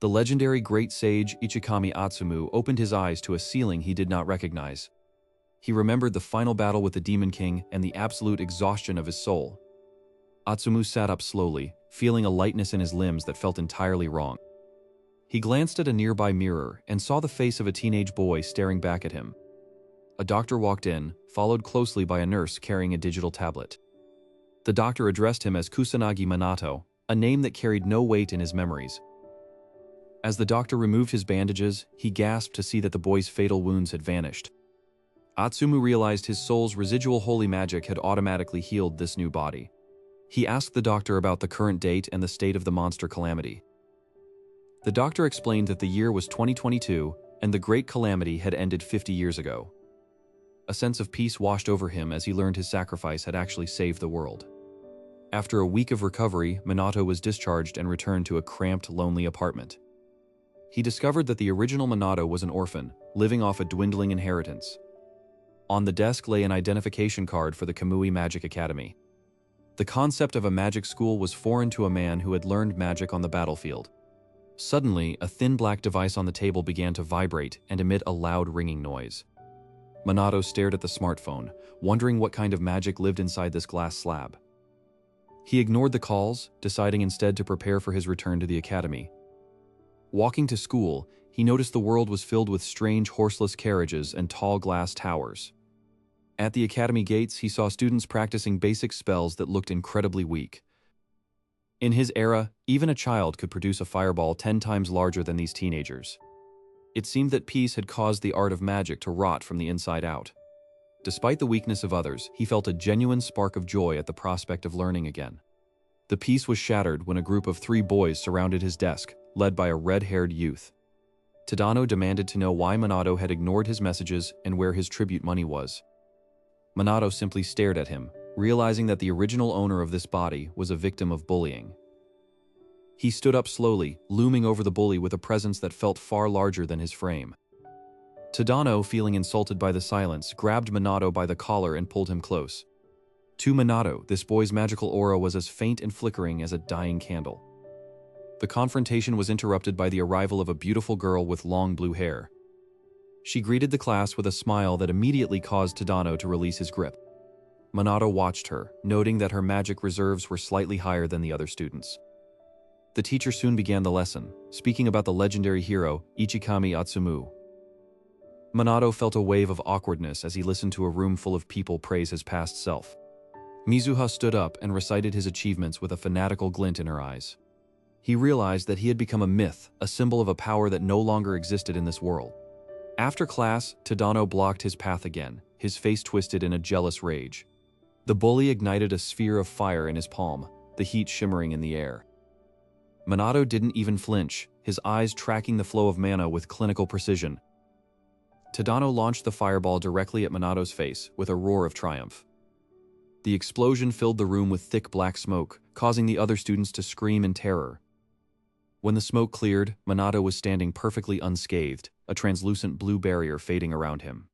The legendary great sage Ichikami Atsumu opened his eyes to a ceiling he did not recognize. He remembered the final battle with the Demon King and the absolute exhaustion of his soul. Atsumu sat up slowly, feeling a lightness in his limbs that felt entirely wrong. He glanced at a nearby mirror and saw the face of a teenage boy staring back at him. A doctor walked in, followed closely by a nurse carrying a digital tablet. The doctor addressed him as Kusanagi Minato, a name that carried no weight in his memories. As the doctor removed his bandages, he gasped to see that the boy's fatal wounds had vanished. Atsumu realized his soul's residual holy magic had automatically healed this new body. He asked the doctor about the current date and the state of the monster calamity. The doctor explained that the year was 2022, and the Great Calamity had ended 50 years ago. A sense of peace washed over him as he learned his sacrifice had actually saved the world. After a week of recovery, Minato was discharged and returned to a cramped, lonely apartment. He discovered that the original Minato was an orphan, living off a dwindling inheritance. On the desk lay an identification card for the Kamui Magic Academy. The concept of a magic school was foreign to a man who had learned magic on the battlefield. Suddenly, a thin black device on the table began to vibrate and emit a loud ringing noise. Minato stared at the smartphone, wondering what kind of magic lived inside this glass slab. He ignored the calls, deciding instead to prepare for his return to the academy. Walking to school, he noticed the world was filled with strange horseless carriages and tall glass towers. At the academy gates, he saw students practicing basic spells that looked incredibly weak. In his era, even a child could produce a fireball 10 times larger than these teenagers. It seemed that peace had caused the art of magic to rot from the inside out. Despite the weakness of others, he felt a genuine spark of joy at the prospect of learning again. The peace was shattered when a group of 3 boys surrounded his desk, led by a red-haired youth. Tadano demanded to know why Minato had ignored his messages and where his tribute money was. Minato simply stared at him, realizing that the original owner of this body was a victim of bullying. He stood up slowly, looming over the bully with a presence that felt far larger than his frame. Tadano, feeling insulted by the silence, grabbed Minato by the collar and pulled him close. To Minato, this boy's magical aura was as faint and flickering as a dying candle. The confrontation was interrupted by the arrival of a beautiful girl with long blue hair. She greeted the class with a smile that immediately caused Tadano to release his grip. Minato watched her, noting that her magic reserves were slightly higher than the other students. The teacher soon began the lesson, speaking about the legendary hero, Ichikami Atsumu. Minato felt a wave of awkwardness as he listened to a room full of people praise his past self. Mizuha stood up and recited his achievements with a fanatical glint in her eyes. He realized that he had become a myth, a symbol of a power that no longer existed in this world. After class, Tadano blocked his path again, his face twisted in a jealous rage. The bully ignited a sphere of fire in his palm, the heat shimmering in the air. Minato didn't even flinch, his eyes tracking the flow of mana with clinical precision. Tadano launched the fireball directly at Minato's face with a roar of triumph. The explosion filled the room with thick black smoke, causing the other students to scream in terror. When the smoke cleared, Minato was standing perfectly unscathed, a translucent blue barrier fading around him.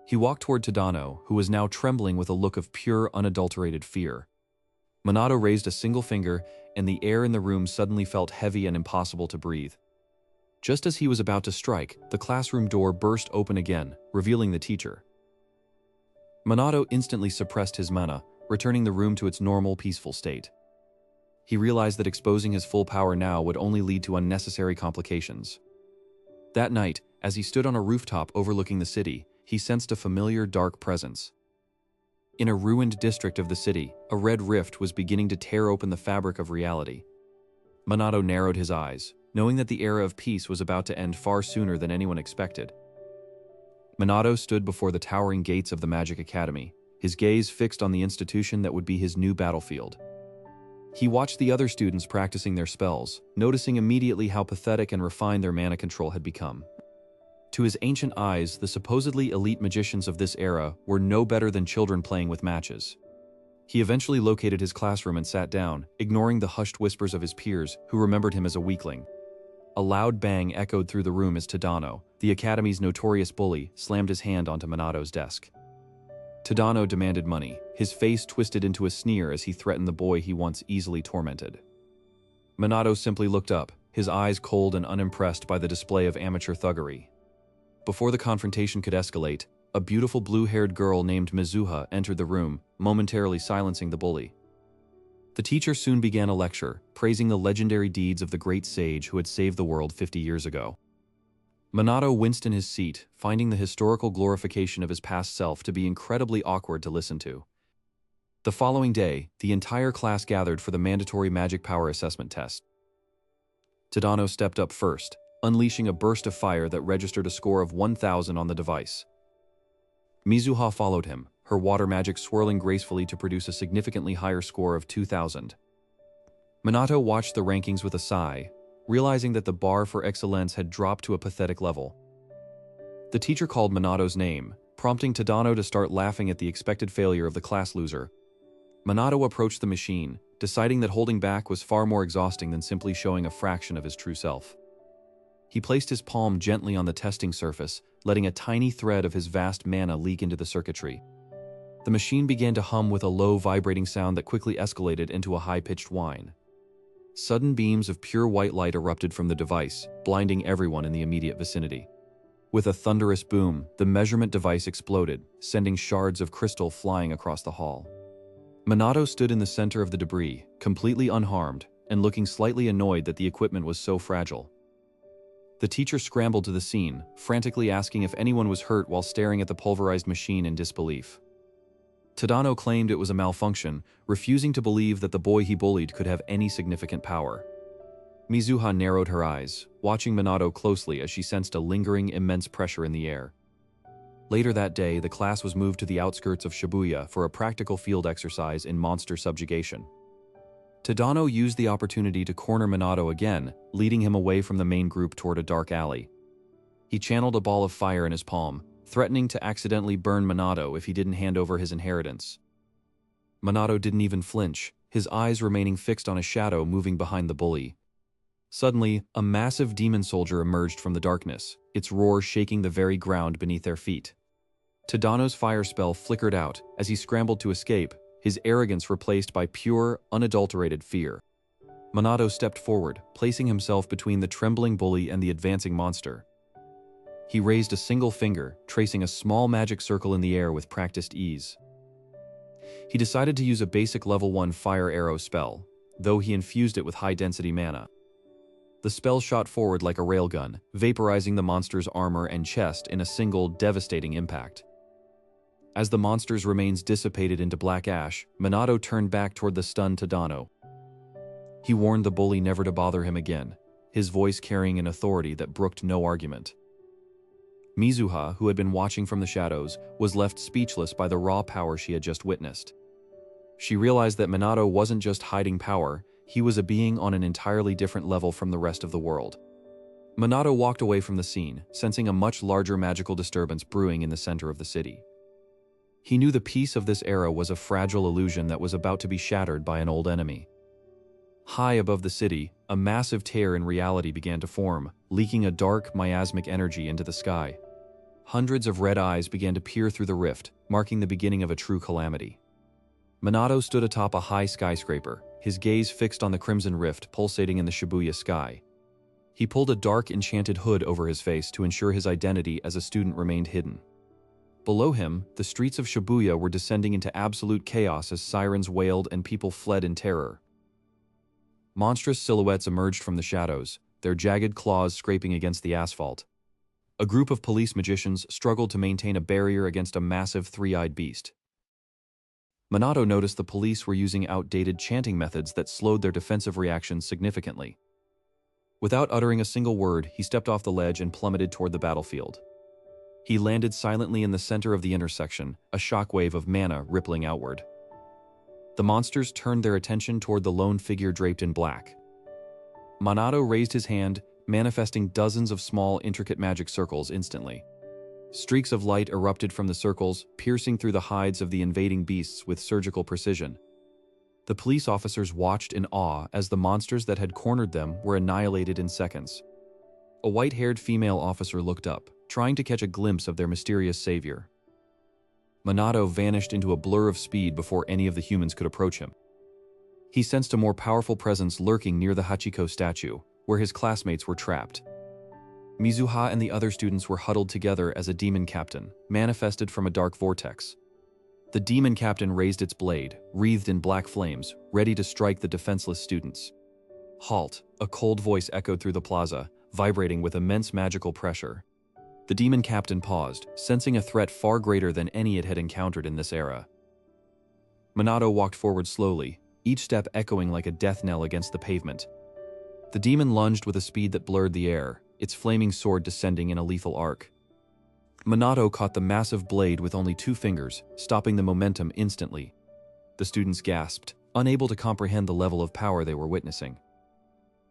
He walked toward Tadano, who was now trembling with a look of pure, unadulterated fear. Minato raised a single finger, and the air in the room suddenly felt heavy and impossible to breathe. Just as he was about to strike, the classroom door burst open again, revealing the teacher. Minato instantly suppressed his mana, returning the room to its normal, peaceful state. He realized that exposing his full power now would only lead to unnecessary complications. That night, as he stood on a rooftop overlooking the city, he sensed a familiar dark presence. In a ruined district of the city, a red rift was beginning to tear open the fabric of reality. Minato narrowed his eyes, knowing that the era of peace was about to end far sooner than anyone expected. Minato stood before the towering gates of the Magic Academy, his gaze fixed on the institution that would be his new battlefield. He watched the other students practicing their spells, noticing immediately how pathetic and refined their mana control had become. To his ancient eyes, the supposedly elite magicians of this era were no better than children playing with matches. He eventually located his classroom and sat down, ignoring the hushed whispers of his peers who remembered him as a weakling. A loud bang echoed through the room as Tadano, the academy's notorious bully, slammed his hand onto Minato's desk. Tadano demanded money, his face twisted into a sneer as he threatened the boy he once easily tormented. Minato simply looked up, his eyes cold and unimpressed by the display of amateur thuggery. Before the confrontation could escalate, a beautiful blue-haired girl named Mizuha entered the room, momentarily silencing the bully. The teacher soon began a lecture, praising the legendary deeds of the great sage who had saved the world 50 years ago. Minato winced in his seat, finding the historical glorification of his past self to be incredibly awkward to listen to. The following day, the entire class gathered for the mandatory magic power assessment test. Tadano stepped up first, unleashing a burst of fire that registered a score of 1,000 on the device. Mizuha followed him, her water magic swirling gracefully to produce a significantly higher score of 2,000. Minato watched the rankings with a sigh, realizing that the bar for excellence had dropped to a pathetic level. The teacher called Minato's name, prompting Tadano to start laughing at the expected failure of the class loser. Minato approached the machine, deciding that holding back was far more exhausting than simply showing a fraction of his true self. He placed his palm gently on the testing surface, letting a tiny thread of his vast mana leak into the circuitry. The machine began to hum with a low, vibrating sound that quickly escalated into a high-pitched whine. Sudden beams of pure white light erupted from the device, blinding everyone in the immediate vicinity. With a thunderous boom, the measurement device exploded, sending shards of crystal flying across the hall. Minato stood in the center of the debris, completely unharmed, and looking slightly annoyed that the equipment was so fragile. The teacher scrambled to the scene, frantically asking if anyone was hurt while staring at the pulverized machine in disbelief. Tadano claimed it was a malfunction, refusing to believe that the boy he bullied could have any significant power. Mizuha narrowed her eyes, watching Minato closely as she sensed a lingering, immense pressure in the air. Later that day, the class was moved to the outskirts of Shibuya for a practical field exercise in monster subjugation. Tadano used the opportunity to corner Minato again, leading him away from the main group toward a dark alley. He channeled a ball of fire in his palm, threatening to accidentally burn Minato if he didn't hand over his inheritance. Minato didn't even flinch, his eyes remaining fixed on a shadow moving behind the bully. Suddenly, a massive demon soldier emerged from the darkness, its roar shaking the very ground beneath their feet. Tadano's fire spell flickered out as he scrambled to escape, his arrogance replaced by pure, unadulterated fear. Minato stepped forward, placing himself between the trembling bully and the advancing monster. He raised a single finger, tracing a small magic circle in the air with practiced ease. He decided to use a basic level 1 fire arrow spell, though he infused it with high-density mana. The spell shot forward like a railgun, vaporizing the monster's armor and chest in a single, devastating impact. As the monster's remains dissipated into black ash, Minato turned back toward the stunned Tadano. He warned the bully never to bother him again, his voice carrying an authority that brooked no argument. Mizuha, who had been watching from the shadows, was left speechless by the raw power she had just witnessed. She realized that Minato wasn't just hiding power, he was a being on an entirely different level from the rest of the world. Minato walked away from the scene, sensing a much larger magical disturbance brewing in the center of the city. He knew the peace of this era was a fragile illusion that was about to be shattered by an old enemy. High above the city, a massive tear in reality began to form, leaking a dark, miasmic energy into the sky. Hundreds of red eyes began to peer through the rift, marking the beginning of a true calamity. Minato stood atop a high skyscraper, his gaze fixed on the crimson rift pulsating in the Shibuya sky. He pulled a dark, enchanted hood over his face to ensure his identity as a student remained hidden. Below him, the streets of Shibuya were descending into absolute chaos as sirens wailed and people fled in terror. Monstrous silhouettes emerged from the shadows, their jagged claws scraping against the asphalt. A group of police magicians struggled to maintain a barrier against a massive three-eyed beast. Minato noticed the police were using outdated chanting methods that slowed their defensive reactions significantly. Without uttering a single word, he stepped off the ledge and plummeted toward the battlefield. He landed silently in the center of the intersection, a shockwave of mana rippling outward. The monsters turned their attention toward the lone figure draped in black. Minato raised his hand, manifesting dozens of small, intricate magic circles instantly. Streaks of light erupted from the circles, piercing through the hides of the invading beasts with surgical precision. The police officers watched in awe as the monsters that had cornered them were annihilated in seconds. A white-haired female officer looked up, trying to catch a glimpse of their mysterious savior. Minato vanished into a blur of speed before any of the humans could approach him. He sensed a more powerful presence lurking near the Hachiko statue, where his classmates were trapped. Mizuha and the other students were huddled together as a demon captain, manifested from a dark vortex. The demon captain raised its blade, wreathed in black flames, ready to strike the defenseless students. "Halt," a cold voice echoed through the plaza, vibrating with immense magical pressure. The demon captain paused, sensing a threat far greater than any it had encountered in this era. Minato walked forward slowly, each step echoing like a death knell against the pavement. The demon lunged with a speed that blurred the air, its flaming sword descending in a lethal arc. Minato caught the massive blade with only 2 fingers, stopping the momentum instantly. The students gasped, unable to comprehend the level of power they were witnessing.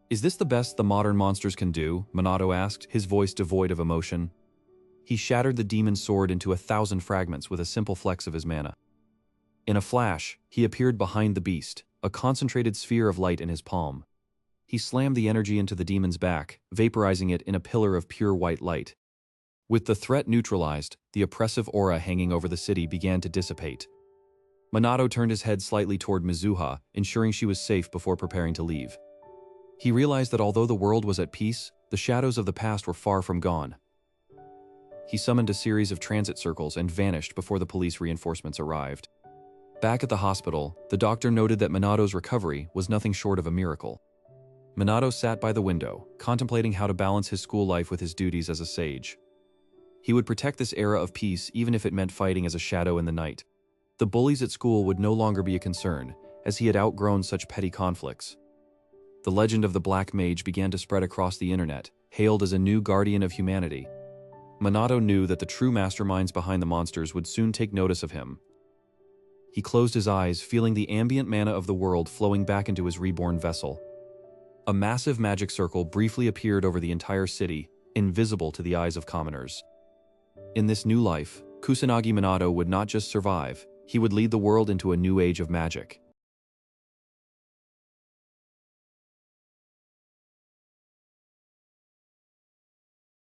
"Is this the best the modern monsters can do?" Minato asked, his voice devoid of emotion. He shattered the demon's sword into 1,000 fragments with a simple flex of his mana. In a flash, he appeared behind the beast, a concentrated sphere of light in his palm. He slammed the energy into the demon's back, vaporizing it in a pillar of pure white light. With the threat neutralized, the oppressive aura hanging over the city began to dissipate. Minato turned his head slightly toward Mizuha, ensuring she was safe before preparing to leave. He realized that although the world was at peace, the shadows of the past were far from gone. He summoned a series of transit circles and vanished before the police reinforcements arrived. Back at the hospital, the doctor noted that Minato's recovery was nothing short of a miracle. Minato sat by the window, contemplating how to balance his school life with his duties as a sage. He would protect this era of peace even if it meant fighting as a shadow in the night. The bullies at school would no longer be a concern, as he had outgrown such petty conflicts. The legend of the Black Mage began to spread across the internet, hailed as a new guardian of humanity. Minato knew that the true masterminds behind the monsters would soon take notice of him. He closed his eyes, feeling the ambient mana of the world flowing back into his reborn vessel. A massive magic circle briefly appeared over the entire city, invisible to the eyes of commoners. In this new life, Kusanagi Minato would not just survive, he would lead the world into a new age of magic.